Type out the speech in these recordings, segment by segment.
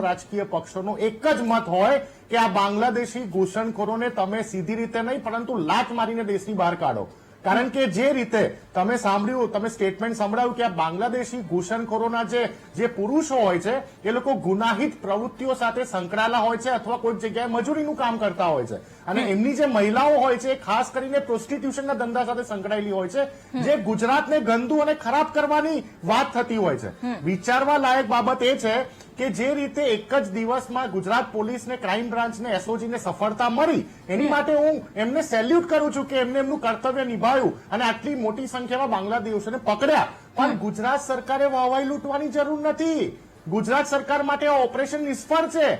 રાજકીય પક્ષોનો એક જ મત હોય કે આ બાંગ્લાદેશી ઘૂસણખોરોને તમે સીધી રીતે નહીં પરંતુ લાત મારીને દેશની બહાર કાઢો. કારણ કે જે રીતે તમે સાંભળ્યું, તમે સ્ટેટમેન્ટ સંભળાવ્યું કે આ બાંગ્લાદેશી ઘૂસણખોરોના જે પુરુષો હોય છે એ લોકો ગુનાહિત પ્રવૃત્તિઓ સાથે સંકળાયેલા હોય છે અથવા કોઈ જગ્યાએ મજૂરીનું કામ કરતા હોય છે અને એમની જે મહિલાઓ હોય છે ખાસ કરીને પ્રોસ્ટિટ્યુશનના ધંધા સાથે સંકળાયેલી હોય છે, જે ગુજરાતને ગંદુ અને ખરાબ કરવાની વાત થતી હોય છે. વિચારવા લાયક બાબત એ છે કે જે રીતે એક જ દિવસમાં ગુજરાત પોલીસને, ક્રાઇમ બ્રાન્ચને, એસઓજીને સફળતા મળી, એની માટે હું એમને સેલ્યુટ કરું છું કે એમને એમનું કર્તવ્ય નિભાવ્યું અને આટલી મોટી સંખ્યામાં બાંગ્લાદેશીઓને પકડ્યા. પણ ગુજરાત સરકારે વાહવાઈ લૂંટવાની જરૂર નથી. ગુજરાત સરકાર માટે ઓપરેશન નિષ્ફળ છે.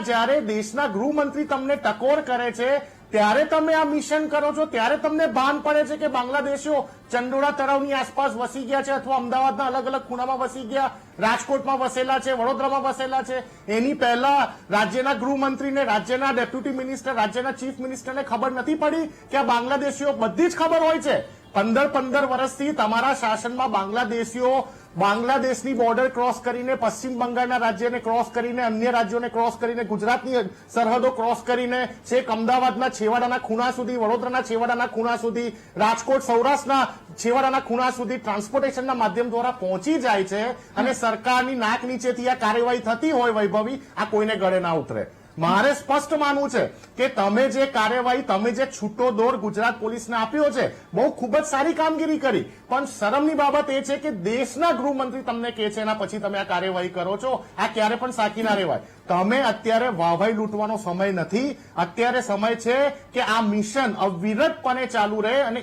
જ્યારે દેશના ગૃહમંત્રી તમને ટકોર કરે છે ત્યારે તમે આ મિશન કરો છો, ત્યારે તમને ભાન પડે છે કે બાંગ્લાદેશીઓ ચંડોળા તળાવની આસપાસ વસી ગયા છે અથવા અમદાવાદના અલગ અલગ ખૂણામાં વસી ગયા, રાજકોટમાં વસેલા છે, વડોદરામાં વસેલા છે. એની પહેલા રાજ્યના ગૃહમંત્રીને, રાજ્યના ડેપ્યુટી મિનિસ્ટર, રાજ્યના ચીફ મિનિસ્ટરને ખબર નથી પડી કે આ બાંગ્લાદેશીઓ બધી જ ખબર હોય છે. 15 વર્ષથી તમારા શાસનમાં બાંગ્લાદેશીઓ બાંગ્લાદેશની બોર્ડર ક્રોસ કરીને, પશ્ચિમ બંગાળના રાજ્યને ક્રોસ કરીને, અન્ય રાજ્યોને ક્રોસ કરીને, ગુજરાતની સરહદો ક્રોસ કરીને છેક અમદાવાદના છેવાડાના ખૂણા સુધી, વડોદરાના છેવાડાના ખૂણા સુધી, રાજકોટ સૌરાષ્ટ્રના છેવાડાના ખૂણા સુધી ટ્રાન્સપોર્ટેશનના માધ્યમ દ્વારા પહોંચી જાય છે અને સરકારની નાક નીચેથી આ કાર્યવાહી થતી હોય વૈભવી, આ કોઈને ગળે ના ઉતરે. મારે સ્પષ્ટ માનવું છે કે તમે જે કાર્યવાહી, તમે જે છૂટો દોર ગુજરાત પોલીસને આપ્યો છે, બહુ ખૂબ જ સારી કામગીરી કરી. પણ શરમની બાબત એ છે કે દેશના ગૃહમંત્રી તમને કહે છે એના પછી તમે આ કાર્યવાહી કરો છો. આ ક્યારે પણ સાચી ના રહેવાય. તમે અત્યારે વાહવાઈ લૂંટવાનો સમય નથી. અત્યારે સમય છે કે આ મિશન અવિરતપણે ચાલુ રહે અને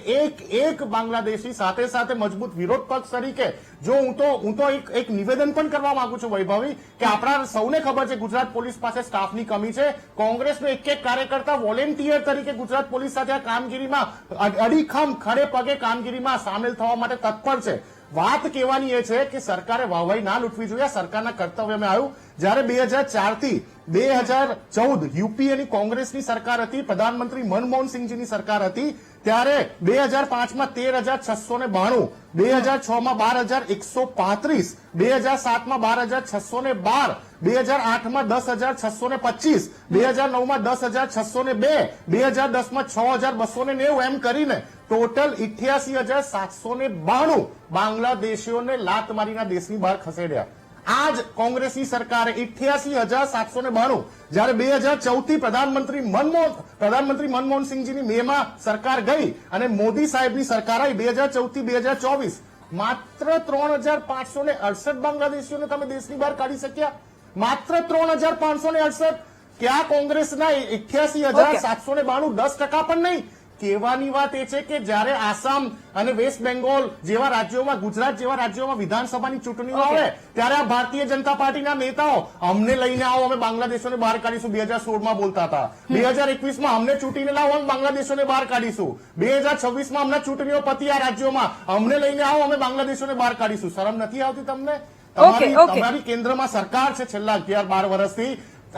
એક બાંગ્લાદેશી સાથે સાથે મજબૂત વિરોધ પક્ષ તરીકે જો હું તો એક નિવેદન પણ કરવા માંગુ છું વૈભવી, કે આપણા સૌને ખબર છે ગુજરાત પોલીસ પાસે સ્ટાફની કમી છે. કોંગ્રેસનો એક કાર્યકર્તા વોલેન્ટિયર તરીકે ગુજરાત પોલીસ સાથે આ કામગીરીમાં અડીખમ ખડે પગે કામગીરીમાં સામેલ થવા માટે તત્પર છે. વાત કહેવાની એ છે કે સરકારે વાહવાઈ ના લૂંટવી જોઈએ. સરકારના કર્તવ્યમાં આવ્યું. જ્યારે 2004 થી 2014 યુપીએની કોંગ્રેસની સરકાર હતી, પ્રધાનમંત્રી મનમોહન સિંહજીની સરકાર હતી, ત્યારે 2005માં 13,692, 2006માં 12,135, 2007માં 12,612, 2008માં 10,625, 2009માં 10,602, 2010માં 6,290 એમ કરીને ટોટલ 88,792 બાંગ્લાદેશીઓને લાત મારીના દેશની બહાર ખસેડ્યા. આ જ કોંગ્રેસની સરકારે 88,792, જયારે 2014 થી પ્રધાનમંત્રી મનમોહન સિંહજીની મેમાં સરકાર ગઈ અને મોદી સાહેબની સરકાર આવી 2014 થી 2024, માત્ર 3,568 બાંગ્લાદેશીઓને તમે દેશની બહાર કાઢી શક્યા. માત્ર 3,568. ક્યાં કોંગ્રેસના 88,792 10% પણ નહીં. કહેવાની વાત એ છે કે જ્યારે આસામ અને વેસ્ટ બેંગોલ જેવા રાજ્યોમાં, ગુજરાત જેવા રાજ્યોમાં વિધાનસભાની ચૂંટણીઓ આવે ત્યારે આ ભારતીય જનતા પાર્ટીના નેતાઓ અમને લઈને આવો, અમે બાંગ્લાદેશોને બહાર કાઢીશું 2016માં બોલતા હતા. 2021માં અમને ચૂંટીને લાવો, અમે બાંગ્લાદેશોને બહાર કાઢીશું. 2026માં અમને ચૂંટણીઓ પતી આ રાજ્યોમાં, અમને લઈને આવો, અમે બાંગ્લાદેશોને બહાર કાઢીશું. શરમ નથી આવતી તમને? તમારી કેન્દ્રમાં સરકાર છે છેલ્લા 11-12 વર્ષથી.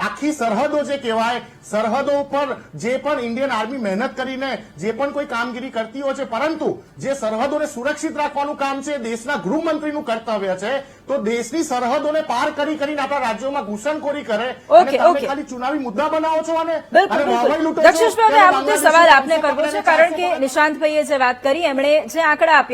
આખી સરહદો જે કહેવાય, સરહદો ઉપર જે પણ ઇન્ડિયન આર્મી મહેનત કરીને જે પણ કોઈ કામગીરી કરતી હોય છે, પરંતુ જે સરહદોને સુરક્ષિત રાખવાનું કામ છે દેશના ગૃહમંત્રીનું કર્તવ્ય છે. તો દેશની સરહદોને પાર કરીને આપણા રાજ્યોમાં ઘૂસણખોરી કરે અને તમે ખાલી ચુનાવી મુદ્દા બનાવો છો અને વાહવાઈ લૂંટો છો. દક્ષેશભાઈ, આ મુદ્દે સવાલ આપને કરવો છે કારણ કે નિશાંતભાઈએ જે વાત કરી, એમણે જે આંકડા આપ્યા